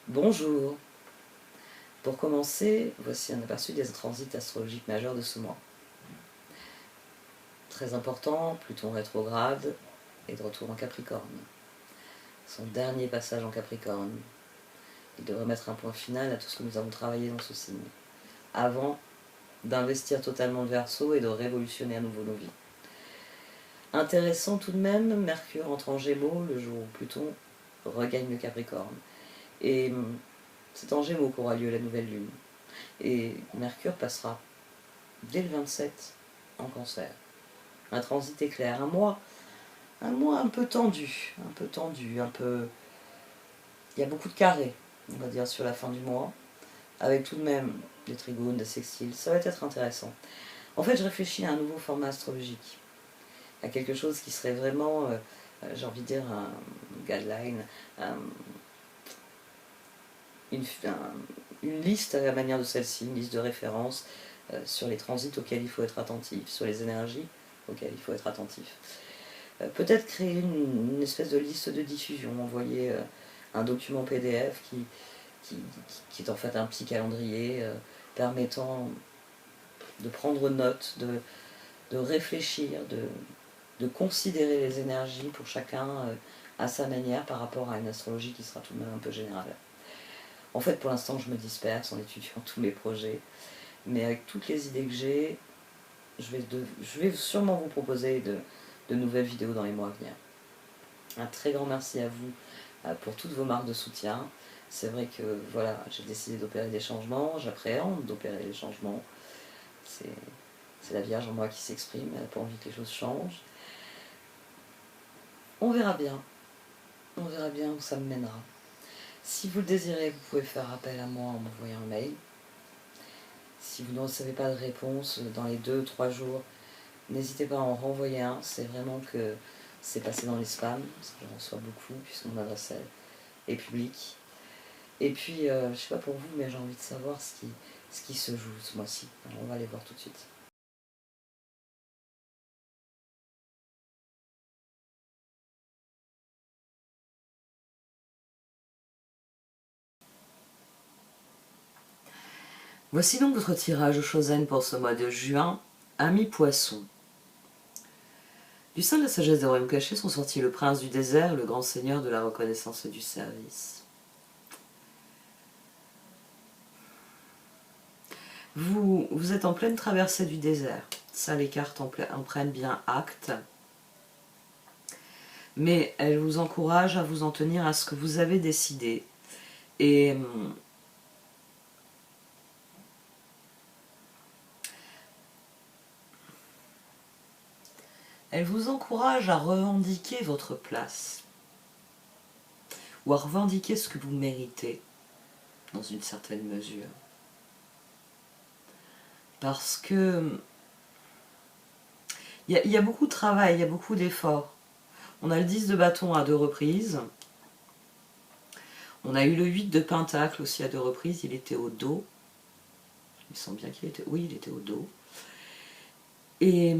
Bonjour. Pour commencer, voici un aperçu des transits astrologiques majeurs de ce mois. Très important, Pluton rétrograde et de retour en Capricorne. Son dernier passage en Capricorne. Il devrait mettre un point final à tout ce que nous avons travaillé dans ce signe, avant d'investir totalement le Verseau et de révolutionner à nouveau nos vies. Intéressant tout de même, Mercure entre en Gémeaux le jour où Pluton regagne le Capricorne. Et c'est en Gémeaux qu'aura lieu la nouvelle lune. Et Mercure passera dès le 27 en Cancer. Un transit éclair, un mois un peu tendu, il y a beaucoup de carrés, on va dire, sur la fin du mois, avec tout de même des trigones, des sextiles, ça va être intéressant. En fait, je réfléchis à un nouveau format astrologique, à quelque chose qui serait vraiment, j'ai envie de dire, un guideline, une liste à la manière de celle-ci, une liste de références sur les transits auxquels il faut être attentif, sur les énergies auxquelles il faut être attentif. Peut-être créer une espèce de liste de diffusion, envoyer un document PDF qui est en fait un petit calendrier permettant de prendre note, de réfléchir, de considérer les énergies pour chacun à sa manière par rapport à une astrologie qui sera tout de même un peu générale. En fait, pour l'instant, je me disperse en étudiant tous mes projets, mais avec toutes les idées que j'ai, je vais sûrement vous proposer de nouvelles vidéos dans les mois à venir. Un très grand merci à vous pour toutes vos marques de soutien. C'est vrai que voilà, j'ai décidé d'opérer des changements, j'appréhende d'opérer des changements. C'est la Vierge en moi qui s'exprime, elle n'a pas envie que les choses changent. On verra bien où ça me mènera. Si vous le désirez, vous pouvez faire appel à moi en m'envoyant un mail. Si vous ne recevez pas de réponse dans les 2-3 jours, n'hésitez pas à en renvoyer un, c'est vraiment que c'est passé dans les spams, parce que j'en reçois beaucoup, puisque mon adresse est publique. Et puis, je ne sais pas pour vous, mais j'ai envie de savoir ce qui se joue ce mois-ci. Alors, on va aller voir tout de suite. Voici donc votre tirage au Chosen pour ce mois de juin, Amis Poissons. Du sein de la sagesse des royaumes cachés sont sortis le prince du désert, le grand seigneur de la reconnaissance et du service. Vous êtes en pleine traversée du désert. Ça, les cartes en prennent bien acte. Mais elles vous encouragent à vous en tenir à ce que vous avez décidé. Et elles vous encouragent à revendiquer votre place. Ou à revendiquer ce que vous méritez, dans une certaine mesure. Parce que il y a beaucoup de travail, il y a beaucoup d'efforts. On a le 10 de bâton à 2 reprises. On a eu le 8 de pentacle aussi à 2 reprises, il était au dos. Il me semble bien qu'il était... Oui, il était au dos. Et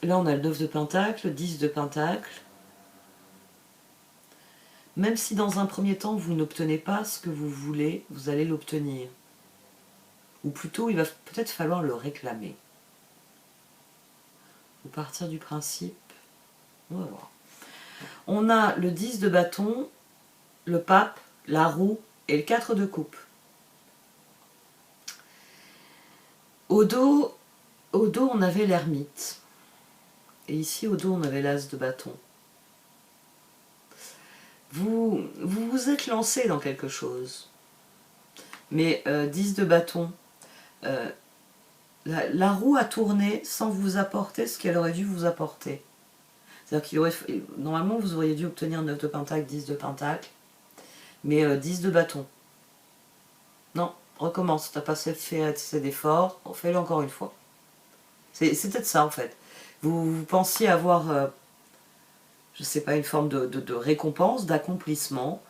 là, on a le 9 de pentacle, 10 de pentacle. Même si dans un premier temps, vous n'obtenez pas ce que vous voulez, vous allez l'obtenir. Ou plutôt, il va peut-être falloir le réclamer. Ou partir du principe. On va voir. On a le 10 de bâton, le pape, la roue et le 4 de coupe. Au dos, on avait l'ermite. Et ici, au dos, on avait l'as de bâton. Vous vous êtes lancé dans quelque chose. Mais 10 de bâton, la roue a tourné sans vous apporter ce qu'elle aurait dû vous apporter. C'est-à-dire normalement, vous auriez dû obtenir 9 de pentacle, 10 de pentacle, mais 10 de bâton. Non, recommence, t'as pas fait assez d'efforts, fais-le encore une fois. C'est peut-être ça en fait. Vous pensiez avoir, je sais pas, une forme de récompense, d'accomplissement,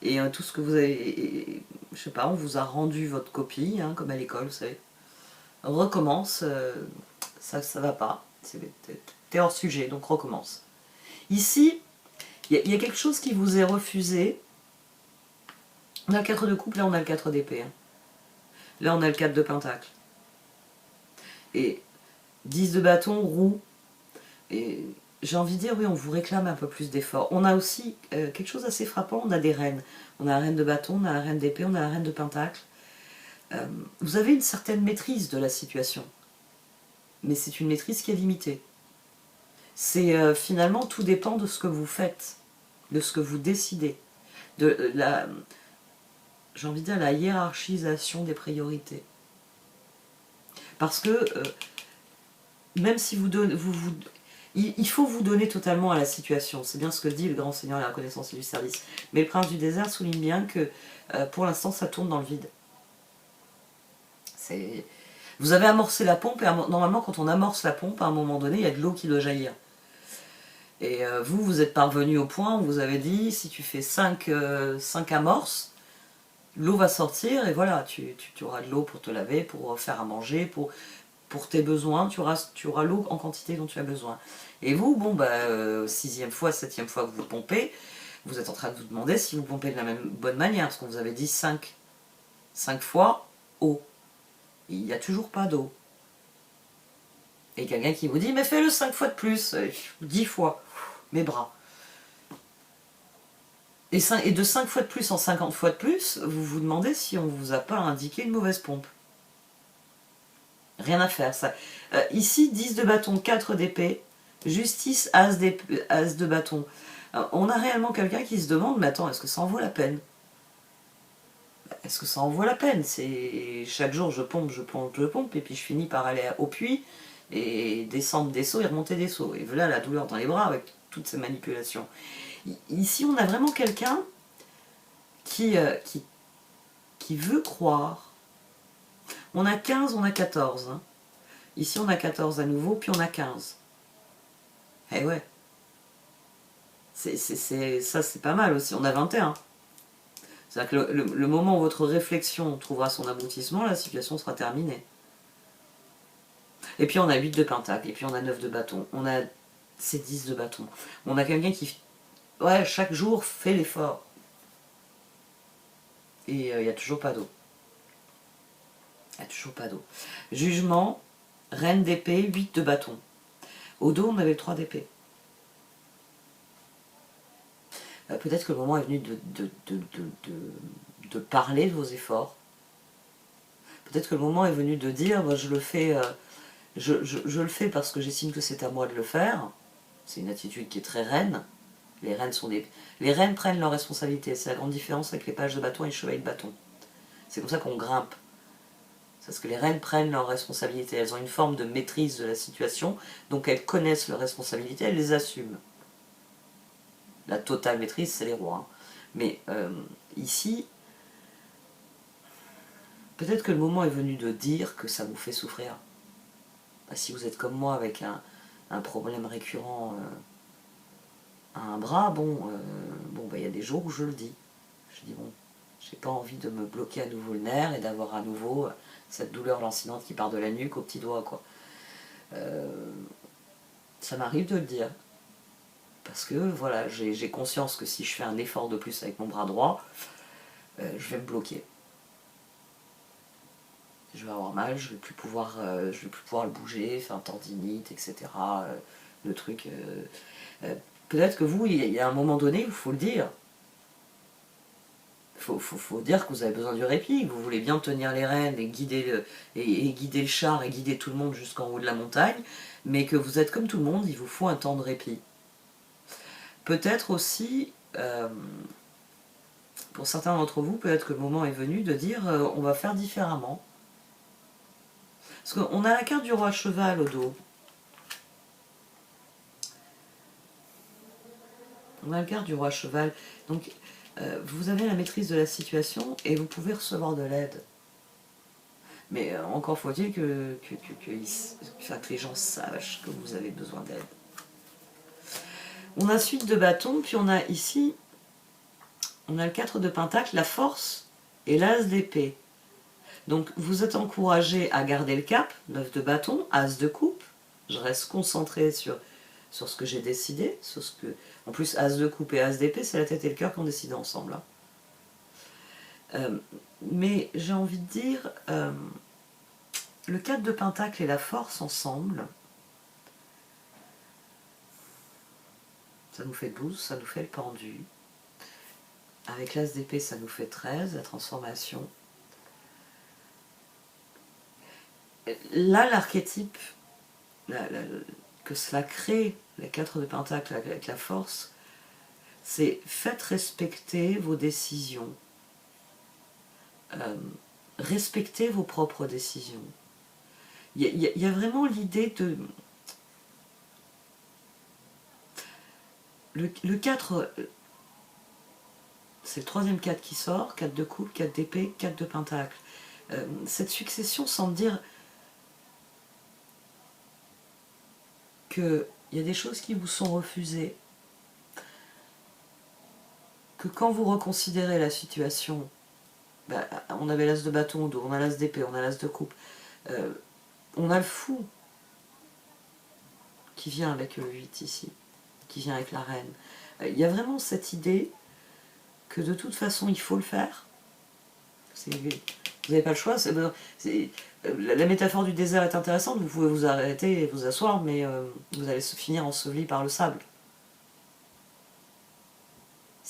et tout ce que vous avez, je sais pas, on vous a rendu votre copie, hein, comme à l'école, vous savez. Recommence, ça va pas, t'es hors sujet, donc recommence. Ici, il y a quelque chose qui vous est refusé, On a le 4 de coupe, là on a le 4 d'épée. Hein. Là on a le 4 de pentacle. Et 10 de bâton, roue. Et j'ai envie de dire, oui, on vous réclame un peu plus d'efforts. On a aussi quelque chose d'assez frappant, on a des reines. On a la reine de bâton, on a la reine d'épée, on a la reine de pentacle. Vous avez une certaine maîtrise de la situation. Mais c'est une maîtrise qui est limitée. C'est finalement, tout dépend de ce que vous faites, de ce que vous décidez, de la, j'ai envie de dire, la hiérarchisation des priorités. Parce que même si vous donnez, il faut vous donner totalement à la situation. C'est bien ce que dit le grand seigneur, la reconnaissance et du service. Mais le prince du désert souligne bien que pour l'instant ça tourne dans le vide. Vous avez amorcé la pompe et normalement quand on amorce la pompe, à un moment donné, il y a de l'eau qui doit jaillir. Et vous êtes parvenu au point où vous avez dit, si tu fais 5 amorces, l'eau va sortir et voilà, tu auras de l'eau pour te laver, pour faire à manger, pour tes besoins, tu auras l'eau en quantité dont tu as besoin. Et vous, bon, 6e fois, 7e fois que vous pompez, vous êtes en train de vous demander si vous pompez de la bonne manière, parce qu'on vous avait dit 5 fois eau. Il n'y a toujours pas d'eau. Et quelqu'un qui vous dit, mais fais-le 5 fois de plus, 10 fois. Mes bras. Et de 5 fois de plus en 50 fois de plus, vous vous demandez si on ne vous a pas indiqué une mauvaise pompe. Rien à faire, ça. Ici, 10 de bâton, 4 d'épée, justice, as de bâton. On a réellement quelqu'un qui se demande, mais attends, est-ce que ça en vaut la peine? Est-ce que ça en vaut la peine? C'est chaque jour, je pompe, je pompe, je pompe, et puis je finis par aller au puits, et descendre des seaux et remonter des seaux. Et voilà la douleur dans les bras avec toutes ces manipulations. Ici, on a vraiment quelqu'un qui veut croire. On a 15, on a 14. Hein. Ici, on a 14 à nouveau, puis on a 15. Eh ouais. Ça, c'est pas mal aussi. On a 21. C'est-à-dire que le moment où votre réflexion trouvera son aboutissement, la situation sera terminée. Et puis on a 8 de pentacle, et puis on a 9 de bâton. On a ces 10 de bâton. On a quelqu'un qui, ouais, chaque jour fait l'effort. Et il n'y a toujours pas d'eau. Il n'y a toujours pas d'eau. Jugement, reine d'épée, 8 de bâton. Au dos, on avait le 3 d'épée. Peut-être que le moment est venu de parler de vos efforts. Peut-être que le moment est venu de dire, je le fais, je le fais parce que j'estime que c'est à moi de le faire. C'est une attitude qui est très reine. Les reines prennent leurs responsabilités. C'est la grande différence avec les pages de bâton et les chevaliers de bâton. C'est comme ça qu'on grimpe. C'est parce que les reines prennent leurs responsabilités. Elles ont une forme de maîtrise de la situation, donc elles connaissent leurs responsabilités, elles les assument. La totale maîtrise, c'est les rois. Hein. Mais ici, peut-être que le moment est venu de dire que ça vous fait souffrir. Si vous êtes comme moi avec un problème récurrent à un bras, il y a des jours où je le dis. Je dis, bon, j'ai pas envie de me bloquer à nouveau le nerf et d'avoir à nouveau cette douleur lancinante qui part de la nuque au petit doigt, quoi. Ça m'arrive de le dire. Parce que, voilà, j'ai conscience que si je fais un effort de plus avec mon bras droit, je vais me bloquer. Je vais avoir mal, je vais plus pouvoir le bouger, faire un tendinite, etc. Le truc. Peut-être que vous, il y a un moment donné, il faut le dire. Il faut dire que vous avez besoin du répit, que vous voulez bien tenir les rênes et guider le char et guider tout le monde jusqu'en haut de la montagne, mais que vous êtes comme tout le monde, il vous faut un temps de répit. Peut-être aussi, pour certains d'entre vous, peut-être que le moment est venu de dire on va faire différemment. Parce qu'on a la carte du roi cheval au dos. On a la carte du roi cheval. Donc, vous avez la maîtrise de la situation et vous pouvez recevoir de l'aide. Mais encore faut-il que les gens sachent que vous avez besoin d'aide. On a suite de bâton, puis on a ici, on a le 4 de pentacle, la force et l'as d'épée. Donc vous êtes encouragé à garder le cap, 9 de bâton, as de coupe. Je reste concentré sur ce que j'ai décidé, en plus as de coupe et as d'épée, c'est la tête et le cœur qui ont décidé ensemble. Hein. Mais j'ai envie de dire, le 4 de Pentacle et la force ensemble, ça nous fait 12, ça nous fait le pendu. Avec l'as d'épée, ça nous fait 13, la transformation. Là, l'archétype que cela crée, les 4 de Pentacle avec la force, c'est faites respecter vos décisions. Respectez vos propres décisions. Il y a vraiment l'idée de... Le 4, c'est le troisième 4 qui sort, 4 de coupe, 4 d'épée, 4 de pentacle. Cette succession semble dire qu'il y a des choses qui vous sont refusées, que quand vous reconsidérez la situation, bah, on avait l'as de bâton au dos, on a l'as d'épée, on a l'as de coupe, on a le fou qui vient avec le 8 ici, qui vient avec la reine. Il y a vraiment cette idée que de toute façon il faut le faire. Vous n'avez pas le choix. La métaphore du désert est intéressante, vous pouvez vous arrêter et vous asseoir, mais vous allez se finir enseveli par le sable.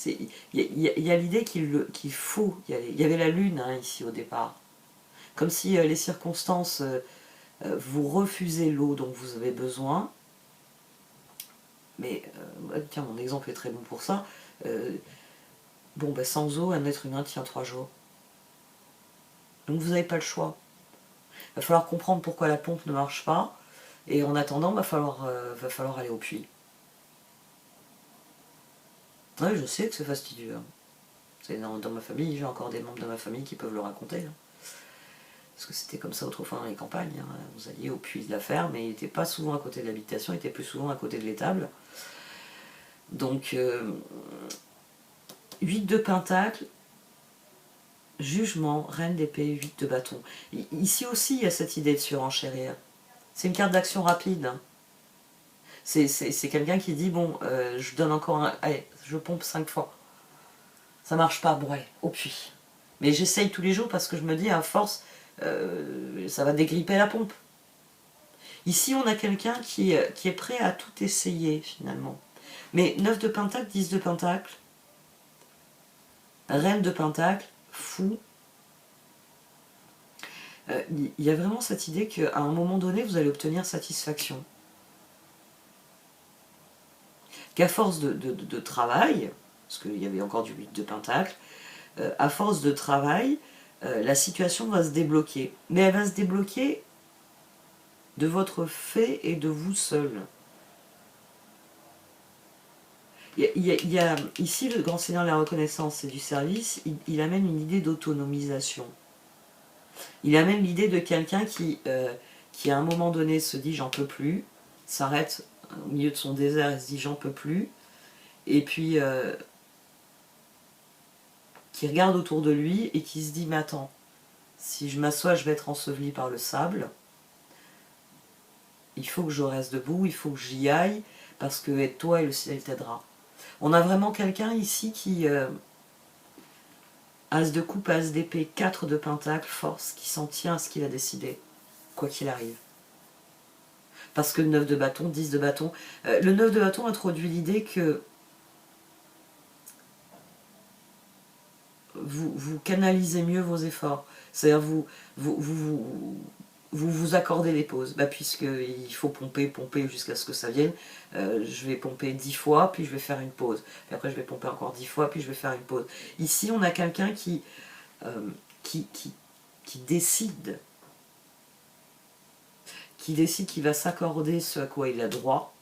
Il y a l'idée qu'il faut y aller. Il y avait la lune hein, ici au départ. Comme si les circonstances vous refusez l'eau dont vous avez besoin. Mais, tiens, mon exemple est très bon pour ça. Bon, bah, sans eau, un être humain tient 3 jours. Donc vous n'avez pas le choix. Il va falloir comprendre pourquoi la pompe ne marche pas. Et en attendant, va falloir aller au puits. Oui, je sais que c'est fastidieux. Hein. Dans ma famille, j'ai encore des membres de ma famille qui peuvent le raconter. Hein. Parce que c'était comme ça autrefois dans les campagnes. Hein. Vous alliez au puits de la ferme, et il n'était pas souvent à côté de l'habitation, il était plus souvent à côté de l'étable. Donc, 8 de pentacle, jugement, reine d'épée, 8 de bâton. Ici aussi, il y a cette idée de surenchérir. C'est une carte d'action rapide. Hein. C'est quelqu'un qui dit, bon, je donne encore un... Allez, je pompe 5 fois. Ça marche pas, bon allez, au puits. Mais j'essaye tous les jours parce que je me dis, à force, ça va dégripper la pompe. Ici, on a quelqu'un qui est prêt à tout essayer, finalement. Mais 9 de pentacle, 10 de pentacle, reine de pentacle, fou. Il y a vraiment cette idée qu'à un moment donné, vous allez obtenir satisfaction. Qu'à force de travail, parce qu'il y avait encore du 8 de pentacle, à force de travail, la situation va se débloquer. Mais elle va se débloquer de votre fait et de vous seul. Il y a ici, le grand seigneur de la reconnaissance et du service, il amène une idée d'autonomisation. Il amène l'idée de quelqu'un qui à un moment donné se dit j'en peux plus, s'arrête au milieu de son désert et se dit j'en peux plus, et puis qui regarde autour de lui et qui se dit mais attends, si je m'assois je vais être enseveli par le sable, il faut que je reste debout, il faut que j'y aille, parce que aide-toi et le ciel t'aidera. On a vraiment quelqu'un ici qui... As de coupe, as d'épée, 4 de pentacle, force, qui s'en tient à ce qu'il a décidé, quoi qu'il arrive. Parce que le 9 de bâton, 10 de bâton... le 9 de bâton introduit l'idée que vous canalisez mieux vos efforts. C'est-à-dire vous accordez des pauses. Bah, puisqu'il faut pomper jusqu'à ce que ça vienne, je vais pomper 10 fois, puis je vais faire une pause. Puis après je vais pomper encore 10 fois, puis je vais faire une pause. Ici on a quelqu'un qui décide qu'il va s'accorder ce à quoi il a droit,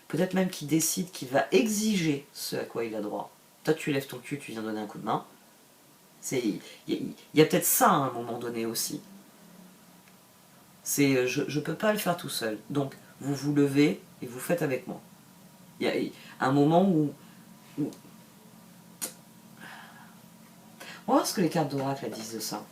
peut-être même qu'il décide qu'il va exiger ce à quoi il a droit. Toi tu lèves ton cul, tu viens donner un coup de main. Il y a peut-être ça à un moment donné aussi. C'est je ne peux pas le faire tout seul. Donc vous vous levez et vous faites avec moi. Il y a un moment où on va voir ce que les cartes d'oracle disent de ça.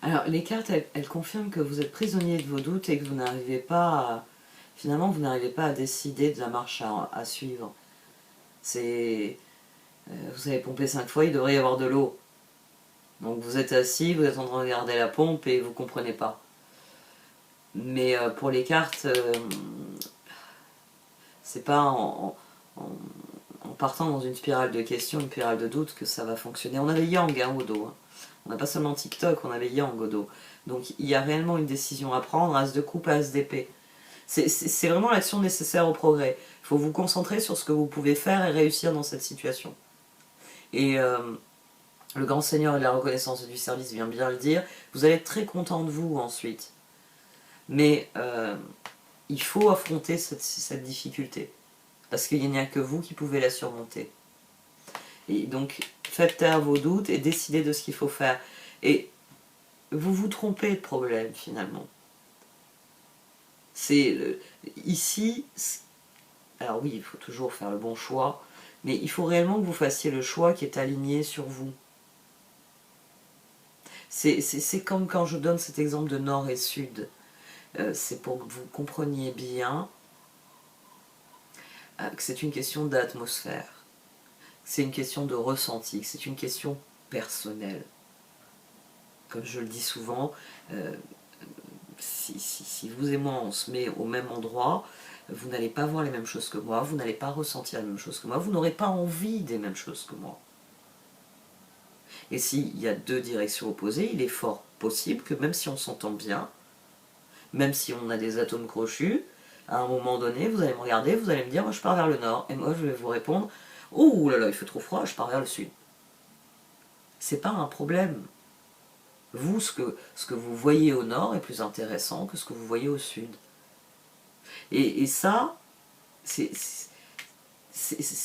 Alors, les cartes, elles confirment que vous êtes prisonnier de vos doutes et que vous n'arrivez pas à... Finalement, vous n'arrivez pas à décider de la marche à suivre. C'est... vous avez pompé 5 fois, il devrait y avoir de l'eau. Donc vous êtes assis, vous êtes en train de regarder la pompe et vous comprenez pas. Mais pour les cartes, c'est pas en partant dans une spirale de questions, une spirale de doutes que ça va fonctionner. On avait Yang au dos. Hein. On n'a pas seulement TikTok, on avait Yang au dos. Donc il y a réellement une décision à prendre, as de coupe, as d'épée. C'est vraiment l'action nécessaire au progrès. Il faut vous concentrer sur ce que vous pouvez faire et réussir dans cette situation. Et le grand seigneur et la reconnaissance du service vient bien le dire, vous allez être très content de vous ensuite. Mais il faut affronter cette difficulté. Parce qu'il n'y a que vous qui pouvez la surmonter. Et donc, faites taire vos doutes et décidez de ce qu'il faut faire. Et vous vous trompez de problème, finalement. Ici, alors oui, il faut toujours faire le bon choix, mais il faut réellement que vous fassiez le choix qui est aligné sur vous. C'est comme quand je donne cet exemple de nord et sud. C'est pour que vous compreniez bien que c'est une question d'atmosphère, c'est une question de ressenti, c'est une question personnelle. Comme je le dis souvent, si vous et moi on se met au même endroit, vous n'allez pas voir les mêmes choses que moi, vous n'allez pas ressentir les mêmes choses que moi, vous n'aurez pas envie des mêmes choses que moi. Et s'il y a deux directions opposées, il est fort possible que même si on s'entend bien, même si on a des atomes crochus, à un moment donné, vous allez me regarder, vous allez me dire, moi je pars vers le nord, et moi je vais vous répondre, oh là là, il fait trop froid, je pars vers le sud. C'est pas un problème. Vous, ce que vous voyez au nord est plus intéressant que ce que vous voyez au sud. Et ça, c'est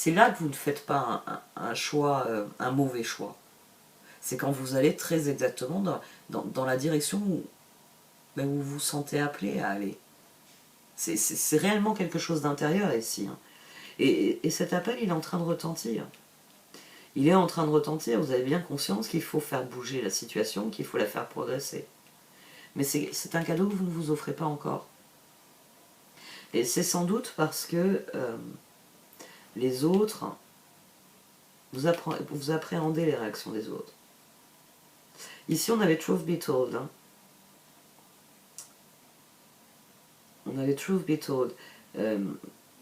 là que vous ne faites pas un choix, un mauvais choix. C'est quand vous allez très exactement dans la direction où vous vous sentez appelé à aller. C'est réellement quelque chose d'intérieur ici. Hein. Et cet appel, il est en train de retentir. Il est en train de retentir, vous avez bien conscience qu'il faut faire bouger la situation, qu'il faut la faire progresser. Mais c'est un cadeau que vous ne vous offrez pas encore. Et c'est sans doute parce que les autres, vous appréhendez les réactions des autres. Ici, on avait Truth Be Told. Hein. On avait Truth Be Told.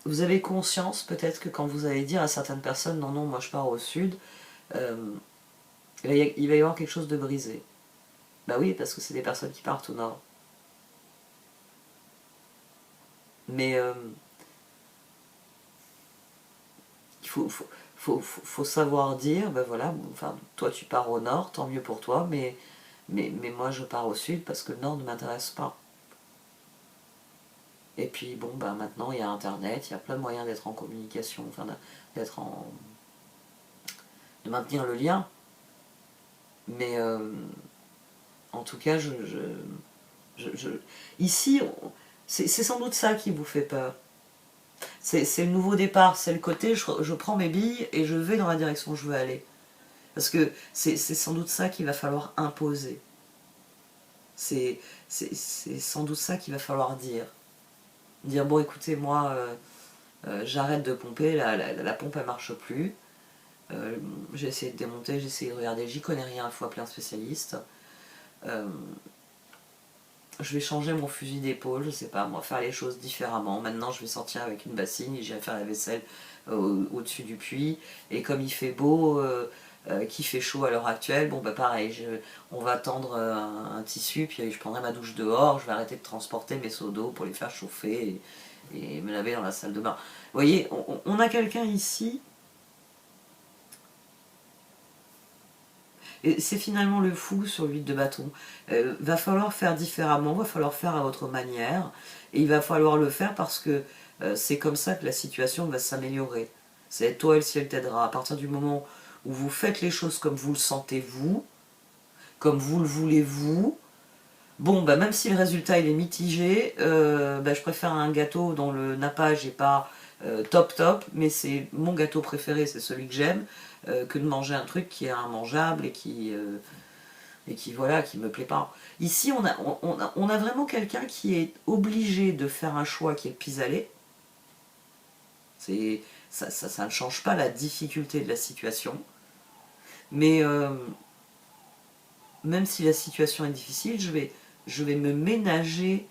Vous avez conscience peut-être que quand vous allez dire à certaines personnes non, non, moi je pars au sud, il va y avoir quelque chose de brisé. Bah oui, parce que c'est des personnes qui partent au nord. Mais il faut savoir dire, ben voilà, enfin, toi tu pars au nord, tant mieux pour toi, mais moi je pars au sud parce que le nord ne m'intéresse pas. Et puis bon, ben maintenant il y a internet, il y a plein de moyens d'être en communication, enfin de maintenir le lien. Mais en tout cas, ici, c'est sans doute ça qui vous fait peur. C'est le nouveau départ, c'est le côté je prends mes billes et je vais dans la direction où je veux aller. Parce que c'est sans doute ça qu'il va falloir imposer. C'est sans doute ça qu'il va falloir dire. Dire bon écoutez, moi j'arrête de pomper, la pompe elle marche plus. J'ai essayé de démonter, j'ai essayé de regarder, j'y connais rien, il faut appeler un spécialiste. Je vais changer mon fusil d'épaule, je sais pas, moi, faire les choses différemment. Maintenant, je vais sortir avec une bassine et j'irai faire la vaisselle au-dessus du puits. Et comme il fait beau, qu'il fait chaud à l'heure actuelle, bon bah pareil, on va tendre un tissu, puis je prendrai ma douche dehors, je vais arrêter de transporter mes seaux d'eau pour les faire chauffer et me laver dans la salle de bain. Vous voyez, on a quelqu'un ici. Et c'est finalement le fou sur l'huile de bâton. Va falloir faire différemment, va falloir faire à votre manière, et il va falloir le faire parce que c'est comme ça que la situation va s'améliorer. C'est toi et le ciel t'aidera. À partir du moment où vous faites les choses comme vous le sentez vous, comme vous le voulez vous, bon, bah, même si le résultat il est mitigé, je préfère un gâteau dont le nappage n'est pas top, mais c'est mon gâteau préféré, c'est celui que j'aime, que de manger un truc qui est immangeable et qui et qui, voilà, qui me plaît pas. Ici, on a vraiment quelqu'un qui est obligé de faire un choix qui est le pis-aller. Ça ne change pas la difficulté de la situation. Mais même si la situation est difficile, je vais me ménager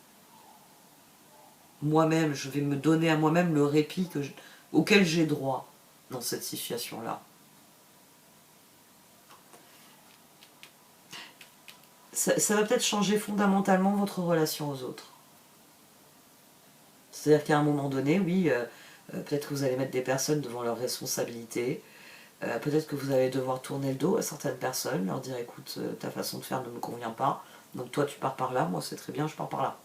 moi-même, je vais me donner à moi-même le répit auquel j'ai droit dans cette situation-là. Ça va peut-être changer fondamentalement votre relation aux autres. C'est-à-dire qu'à un moment donné, oui, peut-être que vous allez mettre des personnes devant leurs responsabilités, peut-être que vous allez devoir tourner le dos à certaines personnes, leur dire écoute, ta façon de faire ne me convient pas, donc toi tu pars par là, moi c'est très bien, je pars par là.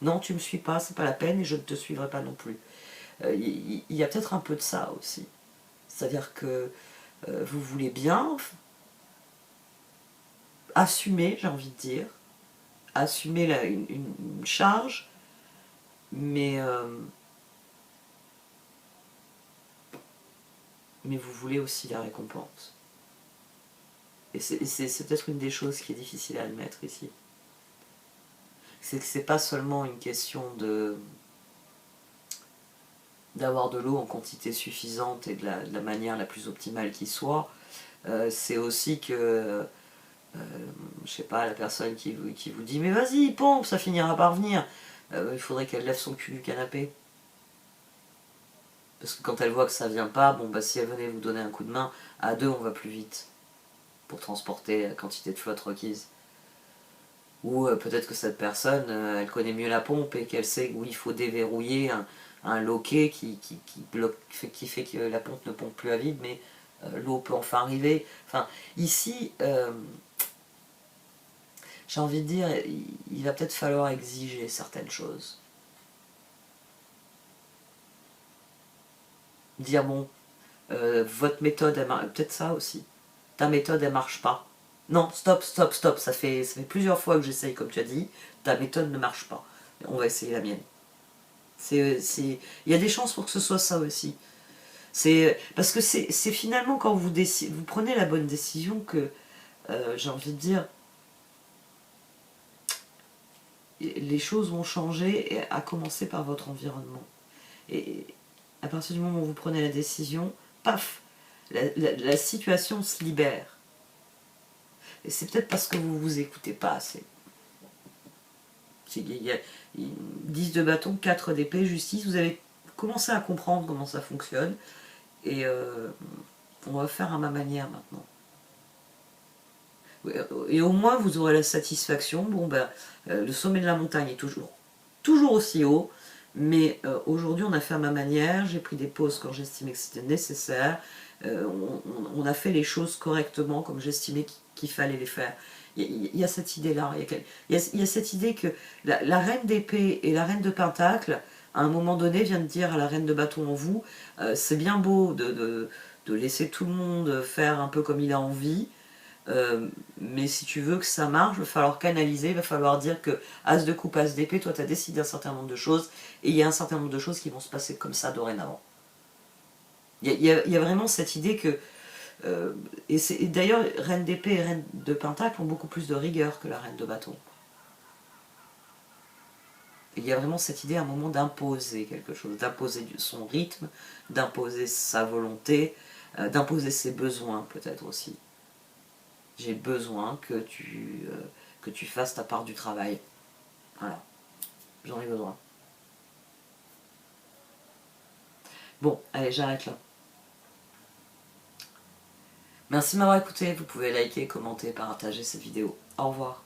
Non, tu me suis pas, c'est pas la peine et je ne te suivrai pas non plus. Il y a peut-être un peu de ça aussi. C'est-à-dire que vous voulez bien assumer, j'ai envie de dire, assumer une charge, mais vous voulez aussi la récompense. Et c'est peut-être une des choses qui est difficile à admettre ici. C'est que c'est pas seulement une question d'avoir de l'eau en quantité suffisante et de la manière la plus optimale qui soit, c'est aussi que, je sais pas, la personne qui vous dit mais vas-y pompe, ça finira par venir, il faudrait qu'elle lève son cul du canapé. Parce que quand elle voit que ça vient pas, bon bah si elle venait vous donner un coup de main, à deux on va plus vite pour transporter la quantité de flotte requise. Ou peut-être que cette personne, elle connaît mieux la pompe et qu'elle sait où il faut déverrouiller un loquet qui fait que la pompe ne pompe plus à vide, mais l'eau peut enfin arriver. Enfin, ici, j'ai envie de dire, il va peut-être falloir exiger certaines choses. Dire, bon, votre méthode, peut-être ça aussi. Ta méthode, elle marche pas. Non, stop, stop, stop, ça fait plusieurs fois que j'essaye, comme tu as dit, ta méthode ne marche pas. On va essayer la mienne. Il y a des chances pour que ce soit ça aussi. Parce que c'est finalement quand vous prenez la bonne décision que, j'ai envie de dire, les choses vont changer, et à commencer par votre environnement. Et à partir du moment où vous prenez la décision, paf, la situation se libère. Et c'est peut-être parce que vous ne vous écoutez pas assez. Il y a 10 de bâton, 4 d'épée, justice, vous avez commencé à comprendre comment ça fonctionne, et on va faire à ma manière maintenant. Et au moins vous aurez la satisfaction, bon ben, le sommet de la montagne est toujours aussi haut, mais aujourd'hui on a fait à ma manière, j'ai pris des pauses quand j'estimais que c'était nécessaire, on a fait les choses correctement comme j'estimais qu'il fallait les faire. Il y a cette idée-là, il y a cette idée que la reine d'épée et la reine de pentacle, à un moment donné, vient de dire à la reine de bâton en vous, c'est bien beau de laisser tout le monde faire un peu comme il a envie, mais si tu veux que ça marche, il va falloir canaliser, il va falloir dire que as de coupe, as d'épée, toi tu as décidé un certain nombre de choses, et il y a un certain nombre de choses qui vont se passer comme ça dorénavant. Il y a vraiment cette idée que... et d'ailleurs, reine d'épée et reine de pentacle ont beaucoup plus de rigueur que la reine de bâton. Il y a vraiment cette idée à un moment d'imposer quelque chose, d'imposer son rythme, d'imposer sa volonté, d'imposer ses besoins peut-être aussi. J'ai besoin que tu fasses ta part du travail. Voilà, j'en ai besoin. Bon, allez, j'arrête là. Merci de m'avoir écouté, vous pouvez liker, commenter, partager cette vidéo. Au revoir.